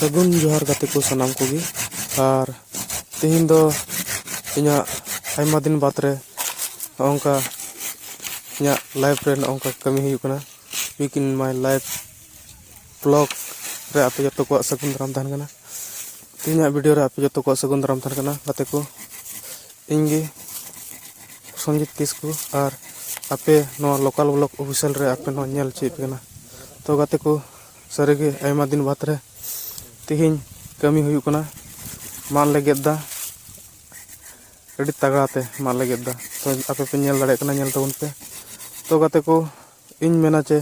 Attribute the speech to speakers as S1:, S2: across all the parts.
S1: सगुन जोहार गाते को सनाम कोगी और तेहिन दो इना आयमा दिन बाद रे ओंका इना लाइफ रे ओंका कमी हुई कना week in my life blog रे आपे जतो को सगुन दाराम तहन कना तिना वीडियो रे आपे जतो को सगुन दाराम तहन कना गाते को इंगे संजीत किस्कू और आपे नो लोकल ब्लॉग ऑफिशियल रे आपे नो नेल चीप कना तो गाते को सरेगे आयमा दिन बाद रे तिहिन कमी हुई कना मान ले गेदा अड़ी तगड़ाते मान ले गेदा तो आपे पे नेल दाड़े कना नेल तबन पे तो गाते को इन मेना चे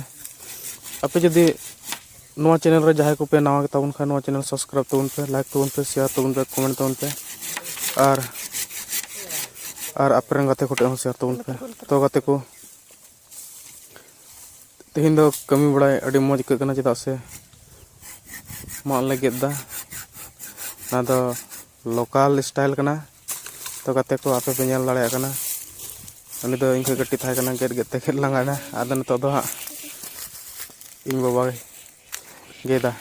S1: आपे जदी नोआ चैनल रे जहां को पे नवा के तबन खा नोआ चैनल सब्सक्राइब तबन पे लाइक तबन पे शेयर तबन पे कमेंट तबन पे और आपे रंग गाते कोटे शेयर तबन पे तो गाते को तिहिन दो कमी बड़ाय अड़ी मौज के कना चेदा से मान ले गेदा ना दो लोकल स्टाइल कना तो गाते को आपे पे नेल दाड़े कना उनी दो इनके गट्टी थाय कना गेट गेट ते लांगाना आदन तो दो हा इन बाबा गेदा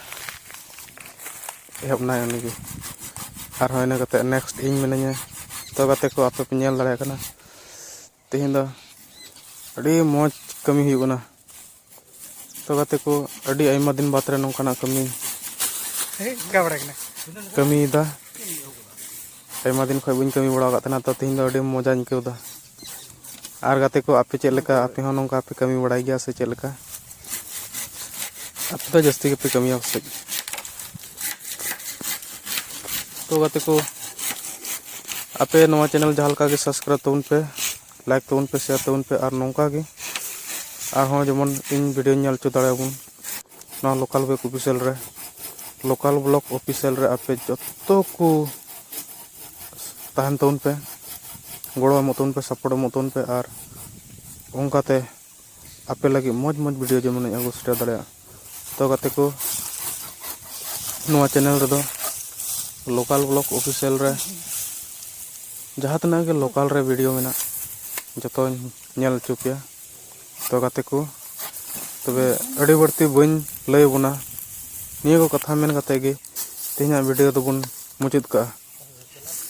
S1: एहबना उनी गे आर होयना कते नेक्स्ट इन मेनanya तो गाते को आपे पे नेल दाड़े कना तिहिन दो अड़ी मौज कमी हुई कना तो गाते को अड़ी आयमा दिन बाद रे नोंकाना कमी कमी दा आयमा दिन खय बइन कमी बड़ा गातना तो तिहिन दो अड़ी मजा निकौदा आर गाते को आपे चेद लेका आपे हो नोंका आपे कमी बड़ाई गया से चेद लेका आपे तो जस्ती के पे कमी से तो गाते को आपे नवा चैनल जहां लका के सब्सक्राइब तबन पे लाइक तबन पे शेयर तबन पे और नोंका के और हो जेमन इन वीडियो नेल चो दाड़ेबुन ना लोकल ब्लॉग ऑफिशियल रे आपे जत्तो को तहन तबन पे गड़ो मतन पे सपोर्ट मतन पे और ओंकाते आपे लगी मौज मौज वीडियो जेमन आगु सेटर दाड़े तो गाते को नवा चैनल रे दो लोकल ब्लॉग ऑफिशियल रे जहां तना के लोकल रे वीडियो मेना जतो नेल चुपिया तो गाते को तबे अड़ी बढ़ती बइन लय बुना निया को कथा मेन गाते गे तेना वीडियो दोबन मुचित का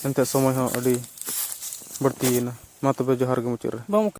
S1: एंते समय हो अड़ी बढ़ती ना मा तबे जोहार गे मुचित रे।